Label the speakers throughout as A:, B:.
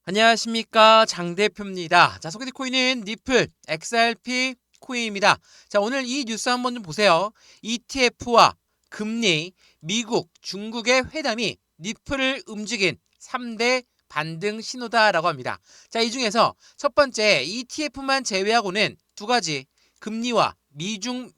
A: 안녕하십니까, 장 대표입니다. 자, 소개팅 코인은 니플, XRP 코인입니다. 자, 오늘 이 뉴스 한번 좀 보세요. ETF와 금리, 미국, 중국의 회담이 니플을 움직인 3대 반등 신호다라고 합니다. 자, 이 중에서 첫 번째 ETF만 제외하고는 두 가지, 금리와 미중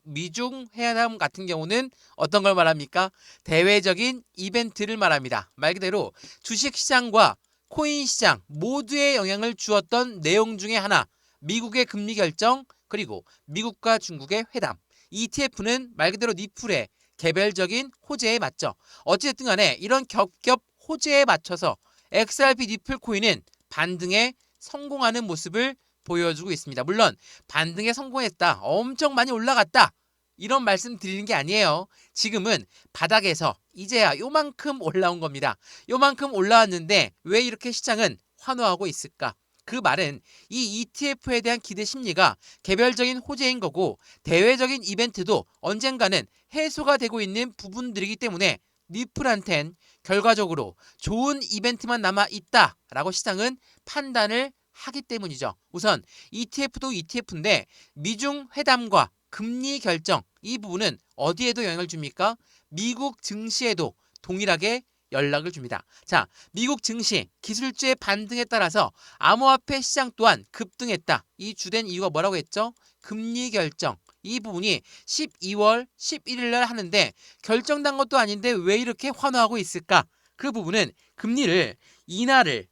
A: 회담 같은 경우는 어떤 걸 말합니까? 대외적인 이벤트를 말합니다. 말 그대로 주식시장과 코인 시장 모두에 영향을 주었던 내용 중에 하나, 미국의 금리 결정, 그리고 미국과 중국의 회담. ETF는 말 그대로 니플의 개별적인 호재에 맞죠. 어찌됐든 간에 이런 겹겹 호재에 맞춰서 XRP 니플 코인은 반등에 성공하는 모습을 보여주고 있습니다. 물론 반등에 성공했다, 엄청 많이 올라갔다, 이런 말씀 드리는 게 아니에요. 지금은 바닥에서 이제야 요만큼 올라온 겁니다. 요만큼 올라왔는데 왜 이렇게 시장은 환호하고 있을까? 그 말은 이 ETF에 대한 기대 심리가 개별적인 호재인 거고, 대외적인 이벤트도 언젠가는 해소가 되고 있는 부분들이기 때문에 니플한텐 결과적으로 좋은 이벤트만 남아 있다라고 시장은 판단을 하기 때문이죠. 우선 ETF도 ETF인데 미중 회담과 금리 결정, 이 부분은 어디에도 영향을 줍니까? 미국 증시에도 동일하게 연락을 줍니다. 자, 미국 증시 기술주의 반등에 따라서 암호화폐 시장 또한 급등했다. 이 주된 이유가 뭐라고 했죠? 금리 결정. 이 부분이 12월 11일 날 하는데 결정난 것도 아닌데 왜 이렇게 환호하고 있을까? 그 부분은 금리를 인하를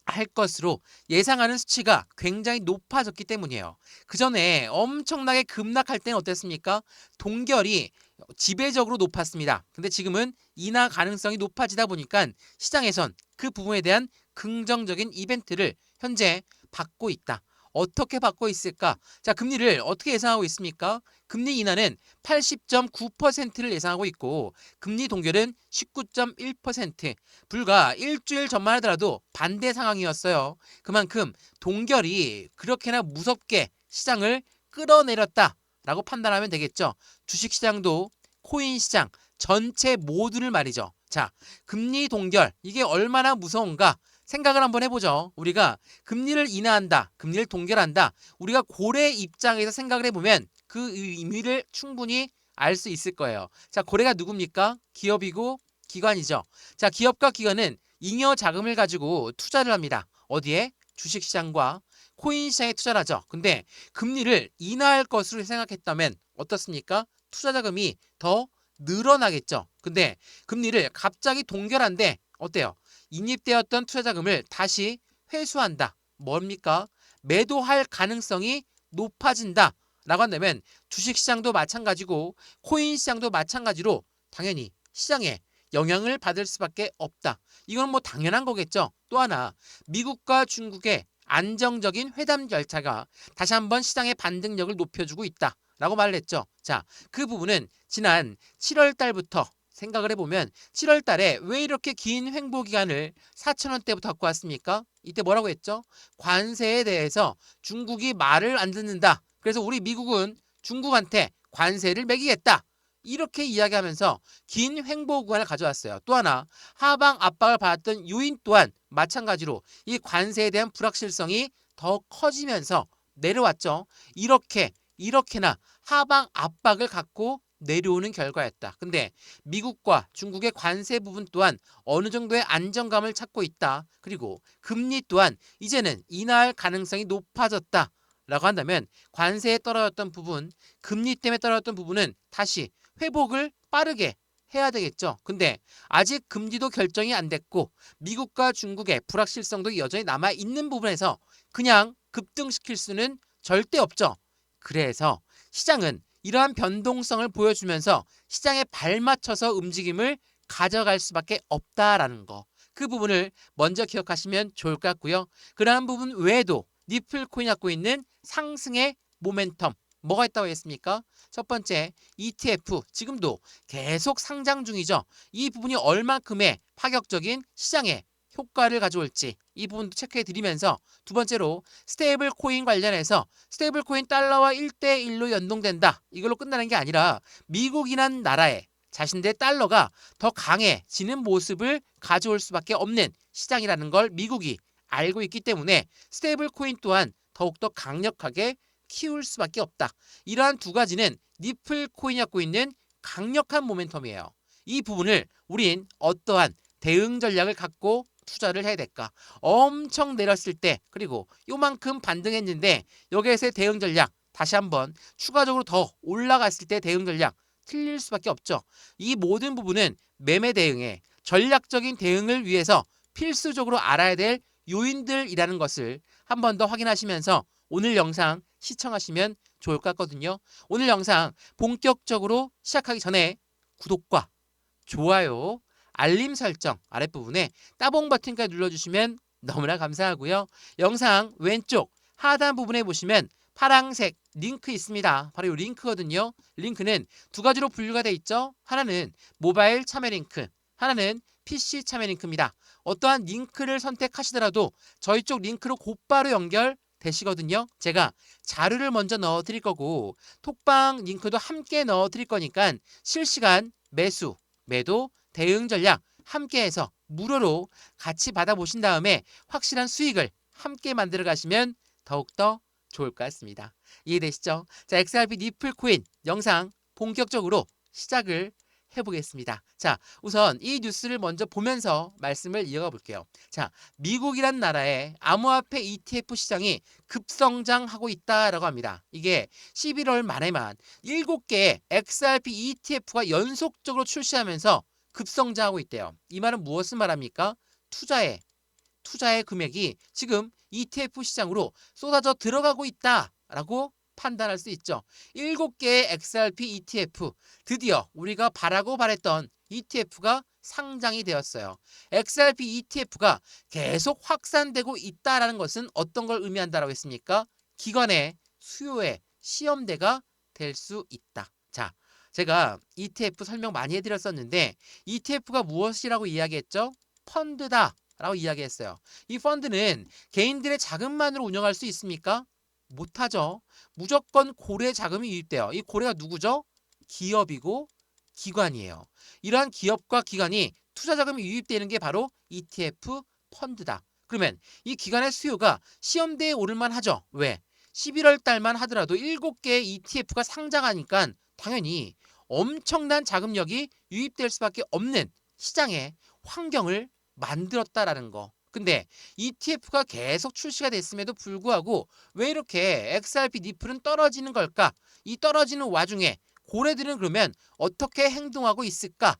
A: 할 것으로 예상하는 수치가 굉장히 높아졌기 때문이에요. 그 전에 엄청나게 급락할 때는 어땠습니까? 동결이 지배적으로 높았습니다. 근데 지금은 인하 가능성이 높아지다 보니까 시장에선 그 부분에 대한 긍정적인 이벤트를 현재 받고 있다. 어떻게 받고 있을까? 자, 금리를 어떻게 예상하고 있습니까? 금리 인하는 80.9%를 예상하고 있고, 금리 동결은 19.1%, 불과 일주일 전만 하더라도 반대 상황이었어요. 그만큼 동결이 그렇게나 무섭게 시장을 끌어내렸다라고 판단하면 되겠죠. 주식시장도 코인 시장 전체 모두를 말이죠. 자, 금리 동결, 이게 얼마나 무서운가 생각을 한번 해보죠. 우리가 금리를 인하한다, 금리를 동결한다, 우리가 고래 입장에서 생각을 해보면 그 의미를 충분히 알 수 있을 거예요. 자, 고래가 누굽니까? 기업이고 기관이죠. 자, 기업과 기관은 잉여 자금을 가지고 투자를 합니다. 어디에? 주식시장과 코인 시장에 투자를 하죠. 근데 금리를 인하할 것으로 생각했다면 어떻습니까? 투자 자금이 더 늘어나겠죠. 근데 금리를 갑자기 동결한데 어때요? 인입되었던 투자 자금을 다시 회수한다. 뭡니까? 매도할 가능성이 높아진다 라고 한다면 주식시장도 마찬가지고 코인 시장도 마찬가지로 당연히 시장에 영향을 받을 수밖에 없다. 이건 뭐 당연한 거겠죠. 또 하나, 미국과 중국의 안정적인 회담 절차가 다시 한번 시장의 반등력을 높여주고 있다 라고 말을 했죠. 자, 그 부분은 지난 7월 달부터 생각을 해보면 7월 달에 왜 이렇게 긴 횡보 기간을 4,000원대부터 갖고 왔습니까? 이때 뭐라고 했죠? 관세에 대해서 중국이 말을 안 듣는다. 그래서 우리 미국은 중국한테 관세를 매기겠다. 이렇게 이야기하면서 긴 횡보 구간을 가져왔어요. 또 하나, 하방 압박을 받았던 요인 또한 마찬가지로 이 관세에 대한 불확실성이 더 커지면서 내려왔죠. 이렇게나 하방 압박을 갖고 내려오는 결과였다. 근데 미국과 중국의 관세 부분 또한 어느 정도의 안정감을 찾고 있다. 그리고 금리 또한 이제는 인하할 가능성이 높아졌다 라고 한다면 관세에 떨어졌던 부분, 금리 때문에 떨어졌던 부분은 다시 회복을 빠르게 해야 되겠죠. 근데 아직 금리도 결정이 안 됐고 미국과 중국의 불확실성도 여전히 남아 있는 부분에서 그냥 급등시킬 수는 절대 없죠. 그래서 시장은 이러한 변동성을 보여주면서 시장에 발맞춰서 움직임을 가져갈 수밖에 없다라는 거. 그 부분을 먼저 기억하시면 좋을 것 같고요. 그러한 부분 외에도 니플 코인이 갖고 있는 상승의 모멘텀, 뭐가 있다고 했습니까? 첫 번째, ETF 지금도 계속 상장 중이죠. 이 부분이 얼만큼의 파격적인 시장에 효과를 가져올지 이 부분도 체크해 드리면서, 두 번째로 스테이블 코인 관련해서 스테이블 코인 달러와 1대1로 연동된다. 이걸로 끝나는 게 아니라 미국이란 나라에 자신들의 달러가 더 강해지는 모습을 가져올 수밖에 없는 시장이라는 걸 미국이 알고 있기 때문에 스테이블 코인 또한 더욱더 강력하게 키울 수밖에 없다. 이러한 두 가지는 니플 코인이 갖고 있는 강력한 모멘텀이에요. 이 부분을 우린 어떠한 대응 전략을 갖고 투자를 해야 될까? 엄청 내렸을 때 그리고 요만큼 반등했는데 여기에서의 대응 전략 다시 한번 추가적으로 더 올라갔을 때 대응 전략 틀릴 수밖에 없죠. 이 모든 부분은 매매 대응에 전략적인 대응을 위해서 필수적으로 알아야 될 요인들이라는 것을 한 번 더 확인하시면서 오늘 영상 시청하시면 좋을 것 같거든요. 오늘 영상 본격적으로 시작하기 전에 구독과 좋아요, 알림 설정 아랫부분에 따봉 버튼까지 눌러주시면 너무나 감사하고요. 영상 왼쪽 하단 부분에 보시면 파란색 링크 있습니다. 바로 이 링크거든요. 링크는 두 가지로 분류가 되어 있죠. 하나는 모바일 참여 링크, 하나는 PC 참여 링크입니다. 어떠한 링크를 선택하시더라도 저희 쪽 링크로 곧바로 연결되시거든요. 제가 자료를 먼저 넣어 드릴 거고 톡방 링크도 함께 넣어 드릴 거니까 실시간 매수, 매도, 대응 전략 함께해서 무료로 같이 받아보신 다음에 확실한 수익을 함께 만들어 가시면 더욱더 좋을 것 같습니다. 이해되시죠? 자, XRP 니플 코인 영상 본격적으로 시작을 해보겠습니다. 자, 우선 이 뉴스를 먼저 보면서 말씀을 이어가 볼게요. 자, 미국이란 나라의 암호화폐 ETF 시장이 급성장하고 있다라고 합니다. 이게 11월 말에만 7개의 XRP ETF가 연속적으로 출시하면서 급성장하고 있대요. 이 말은 무엇을 말합니까? 투자의 금액이 지금 ETF 시장으로 쏟아져 들어가고 있다라고 판단할 수 있죠. 7개의 XRP ETF 드디어 우리가 바라고 바랬던 ETF가 상장이 되었어요. XRP ETF가 계속 확산되고 있다라는 것은 어떤 걸 의미한다라고 했습니까? 기관의 수요의 시험대가 될 수 있다. 자, 제가 ETF 설명 많이 해드렸었는데 ETF가 무엇이라고 이야기했죠? 펀드다 라고 이야기했어요. 이 펀드는 개인들의 자금만으로 운영할 수 있습니까? 못하죠. 무조건 고래 자금이 유입돼요. 이 고래가 누구죠? 기업이고 기관이에요. 이러한 기업과 기관이 투자 자금이 유입되는 게 바로 ETF 펀드다. 그러면 이 기관의 수요가 시험대에 오를만 하죠. 왜? 11월 달만 하더라도 7개의 ETF가 상장하니까 당연히 엄청난 자금력이 유입될 수밖에 없는 시장의 환경을 만들었다라는 거. 근데 ETF가 계속 출시가 됐음에도 불구하고 왜 이렇게 XRP 니플은 떨어지는 걸까? 이 떨어지는 와중에 고래들은 그러면 어떻게 행동하고 있을까?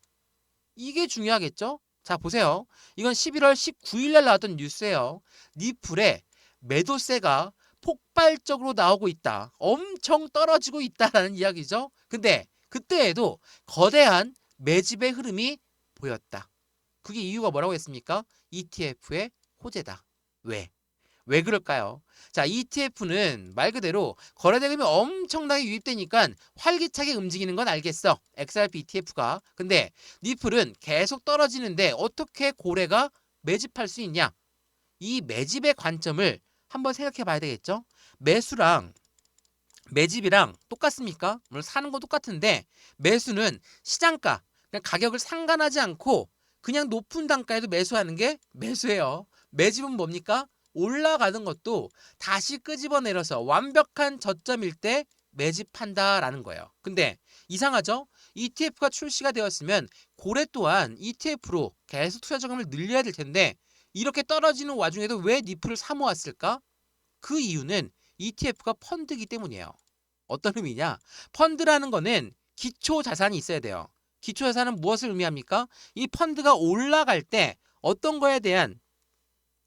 A: 이게 중요하겠죠? 자, 보세요. 이건 11월 19일 날 나왔던 뉴스예요. 니플의 매도세가 폭발적으로 나오고 있다. 엄청 떨어지고 있다라는 이야기죠. 근데 그때에도 거대한 매집의 흐름이 보였다. 그게 이유가 뭐라고 했습니까? ETF의 호재다. 왜? 왜 그럴까요? 자, ETF는 말 그대로 거래대금이 엄청나게 유입되니까 활기차게 움직이는 건 알겠어. XRP ETF가. 근데 니플은 계속 떨어지는데 어떻게 고래가 매집할 수 있냐? 이 매집의 관점을 한번 생각해 봐야 되겠죠? 매수랑 매집이랑 똑같습니까? 물론 사는 건 똑같은데 매수는 시장가, 그냥 가격을 상관하지 않고 그냥 높은 단가에도 매수하는 게 매수예요. 매집은 뭡니까? 올라가는 것도 다시 끄집어내려서 완벽한 저점일 때 매집한다라는 거예요. 근데 이상하죠? ETF가 출시가 되었으면 고래 또한 ETF로 계속 투자 자금을 늘려야 될 텐데 이렇게 떨어지는 와중에도 왜 니플을 사 모았을까? 그 이유는 ETF가 펀드이기 때문이에요. 어떤 의미냐? 펀드라는 거는 기초 자산이 있어야 돼요. 기초 자산은 무엇을 의미합니까? 이 펀드가 올라갈 때 어떤 거에 대한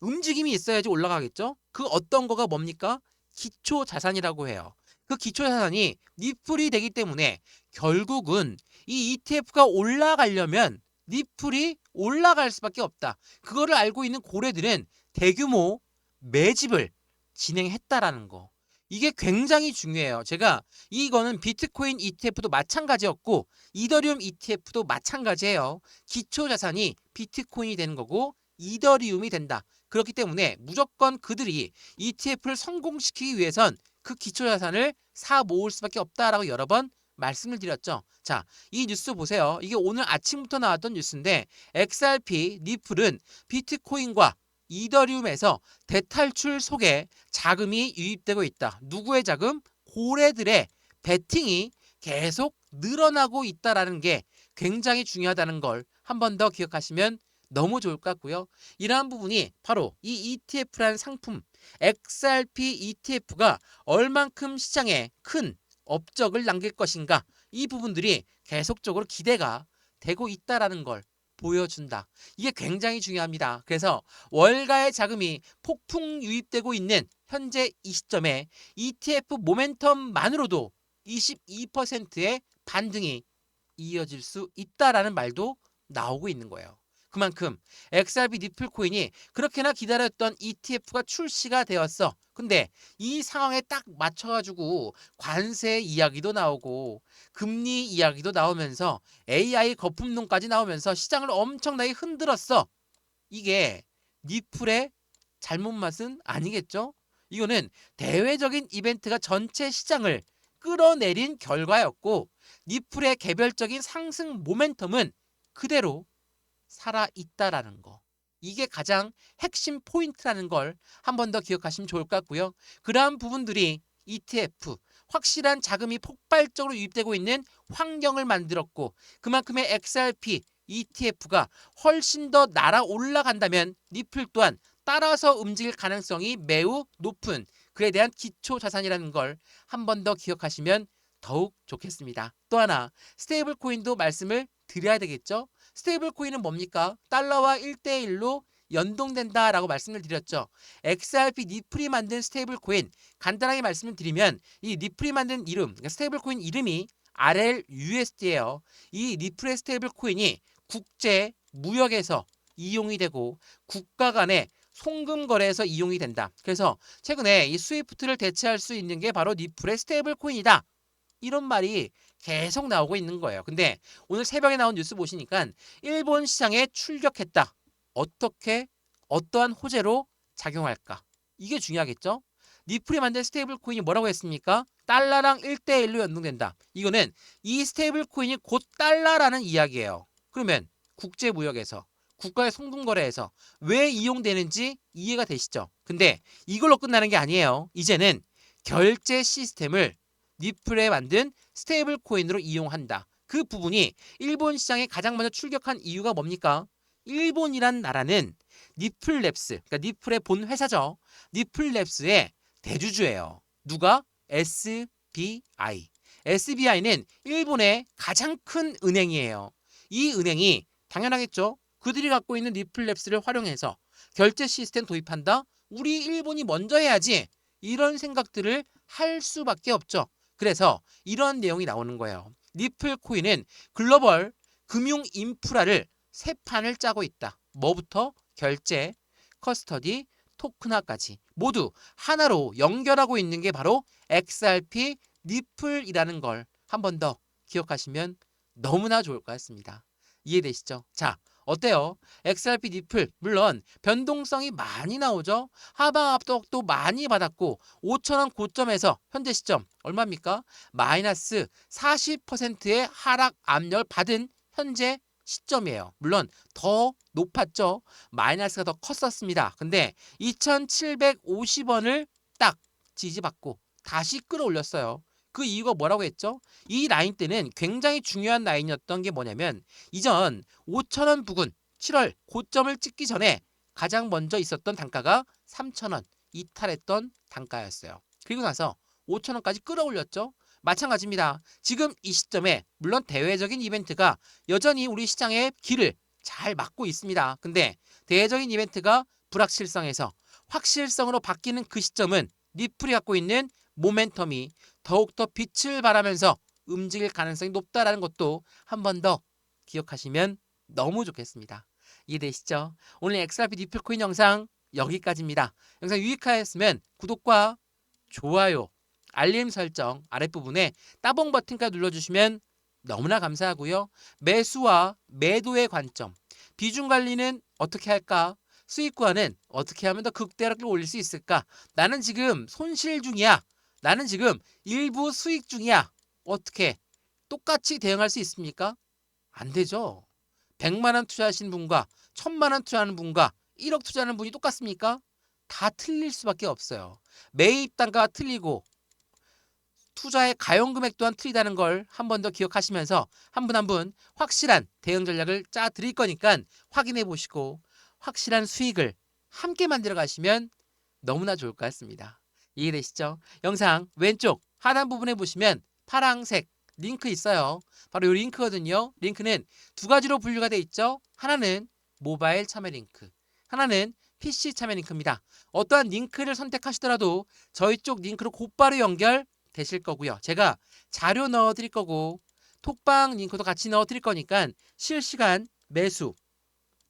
A: 움직임이 있어야지 올라가겠죠? 그 어떤 거가 뭡니까? 기초 자산이라고 해요. 그 기초 자산이 니플이 되기 때문에 결국은 이 ETF가 올라가려면 니플이 올라갈 수밖에 없다. 그거를 알고 있는 고래들은 대규모 매집을 진행했다라는 거. 이게 굉장히 중요해요. 제가 이거는 비트코인 ETF도 마찬가지였고 이더리움 ETF도 마찬가지예요. 기초 자산이 비트코인이 되는 거고 이더리움이 된다. 그렇기 때문에 무조건 그들이 ETF를 성공시키기 위해선 그 기초 자산을 사 모을 수밖에 없다라고 여러 번 말씀을 드렸죠. 자, 이 뉴스 보세요. 이게 오늘 아침부터 나왔던 뉴스인데 XRP 니플은 비트코인과 이더리움에서 대탈출 속에 자금이 유입되고 있다. 누구의 자금? 고래들의 베팅이 계속 늘어나고 있다라는 게 굉장히 중요하다는 걸 한 번 더 기억하시면 너무 좋을 것 같고요. 이러한 부분이 바로 이 ETF라는 상품, XRP ETF가 얼만큼 시장에 큰 업적을 남길 것인가, 이 부분들이 계속적으로 기대가 되고 있다라는 걸 보여준다. 이게 굉장히 중요합니다. 그래서 월가의 자금이 폭풍 유입되고 있는 현재 이 시점에 ETF 모멘텀만으로도 22%의 반등이 이어질 수 있다라는 말도 나오고 있는 거예요. 그만큼 XRP 니플 코인이 그렇게나 기다렸던 ETF가 출시가 되었어. 근데 이 상황에 딱 맞춰가지고 관세 이야기도 나오고 금리 이야기도 나오면서 AI 거품론까지 나오면서 시장을 엄청나게 흔들었어. 이게 니플의 잘못 맛은 아니겠죠? 이거는 대외적인 이벤트가 전체 시장을 끌어내린 결과였고 니플의 개별적인 상승 모멘텀은 그대로 살아있다라는 거. 이게 가장 핵심 포인트라는 걸 한 번 더 기억하시면 좋을 것 같고요. 그러한 부분들이 ETF, 확실한 자금이 폭발적으로 유입되고 있는 환경을 만들었고 그만큼의 XRP, ETF가 훨씬 더 날아 올라간다면 니플 또한 따라서 움직일 가능성이 매우 높은 그에 대한 기초 자산이라는 걸 한 번 더 기억하시면 더욱 좋겠습니다. 또 하나 스테이블 코인도 말씀을 드려야 되겠죠. 스테이블 코인은 뭡니까? 달러와 1대1로 연동된다라고 말씀을 드렸죠. XRP 니플이 만든 스테이블 코인 간단하게 말씀을 드리면 이 니플이 만든 이름, 그러니까 스테이블 코인 이름이 RLUSD예요. 이 니플의 스테이블 코인이 국제 무역에서 이용이 되고 국가 간의 송금 거래에서 이용이 된다. 그래서 최근에 이 스위프트를 대체할 수 있는 게 바로 니플의 스테이블 코인이다. 이런 말이 계속 나오고 있는 거예요. 근데 오늘 새벽에 나온 뉴스 보시니까 일본 시장에 출격했다. 어떻게 어떠한 호재로 작용할까? 이게 중요하겠죠? 니플이 만든 스테이블 코인이 뭐라고 했습니까? 달러랑 1대1로 연동된다. 이거는 이 스테이블 코인이 곧 달러라는 이야기예요. 그러면 국제 무역에서 국가의 송금 거래에서 왜 이용되는지 이해가 되시죠? 근데 이걸로 끝나는 게 아니에요. 이제는 결제 시스템을 니플에 만든 스테이블 코인으로 이용한다. 그 부분이 일본 시장에 가장 먼저 출격한 이유가 뭡니까? 일본이란 나라는 니플랩스, 그러니까 니플의 본 회사죠. 니플랩스의 대주주예요. 누가? SBI. SBI는 일본의 가장 큰 은행이에요. 이 은행이 당연하겠죠. 그들이 갖고 있는 니플랩스를 활용해서 결제 시스템 도입한다? 우리 일본이 먼저 해야지. 이런 생각들을 할 수밖에 없죠. 그래서 이런 내용이 나오는 거예요. 니플 코인은 글로벌 금융 인프라를 세 판을 짜고 있다. 뭐부터? 결제, 커스터디, 토큰화까지 모두 하나로 연결하고 있는 게 바로 XRP 니플이라는 걸 한 번 더 기억하시면 너무나 좋을 것 같습니다. 이해되시죠? 자, 어때요? XRP 니플 물론 변동성이 많이 나오죠. 하방 압력도 많이 받았고 5,000원 고점에서 현재 시점 얼마입니까? 마이너스 40%의 하락 압력을 받은 현재 시점이에요. 물론 더 높았죠. 마이너스가 더 컸었습니다. 근데 2,750원을 딱 지지받고 다시 끌어올렸어요. 그 이유가 뭐라고 했죠? 이 라인 때는 굉장히 중요한 라인이었던 게 뭐냐면 이전 5,000원 부근 7월 고점을 찍기 전에 가장 먼저 있었던 단가가 3,000원 이탈했던 단가였어요. 그리고 나서 5,000원까지 끌어올렸죠. 마찬가지입니다. 지금 이 시점에 물론 대외적인 이벤트가 여전히 우리 시장의 길을 잘 막고 있습니다. 근데 대외적인 이벤트가 불확실성에서 확실성으로 바뀌는 그 시점은 니플이 갖고 있는 모멘텀이 더욱더 빛을 발하면서 움직일 가능성이 높다라는 것도 한 번 더 기억하시면 너무 좋겠습니다. 이해되시죠? 오늘 XRP 니플 코인 영상 여기까지입니다. 영상 유익하였으면 구독과 좋아요, 알림 설정 아랫부분에 따봉 버튼까지 눌러주시면 너무나 감사하고요. 매수와 매도의 관점, 비중 관리는 어떻게 할까? 수익 구간은 어떻게 하면 더 극대화를 올릴 수 있을까? 나는 지금 손실 중이야. 나는 지금 일부 수익 중이야. 어떻게 똑같이 대응할 수 있습니까? 안 되죠. 100만 원 투자하신 분과 1,000만 원 투자하는 분과 1억 투자하는 분이 똑같습니까? 다 틀릴 수밖에 없어요. 매입 단가가 틀리고 투자의 가용 금액 또한 틀리다는 걸 한 번 더 기억하시면서 한 분 한 분 확실한 대응 전략을 짜 드릴 거니까 확인해 보시고 확실한 수익을 함께 만들어 가시면 너무나 좋을 것 같습니다. 이해되시죠? 영상 왼쪽 하단 부분에 보시면 파랑색 링크 있어요. 바로 이 링크거든요. 링크는 두 가지로 분류가 돼 있죠. 하나는 모바일 참여 링크, 하나는 PC 참여 링크입니다. 어떠한 링크를 선택하시더라도 저희 쪽 링크로 곧바로 연결되실 거고요. 제가 자료 넣어 드릴 거고 톡방 링크도 같이 넣어 드릴 거니까 실시간 매수,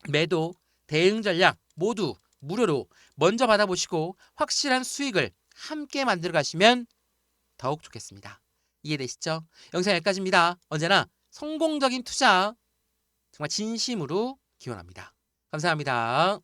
A: 매도, 대응 전략 모두 무료로 먼저 받아보시고 확실한 수익을 함께 만들어 가시면 더욱 좋겠습니다. 이해되시죠? 영상 여기까지입니다. 언제나 성공적인 투자 정말 진심으로 기원합니다. 감사합니다.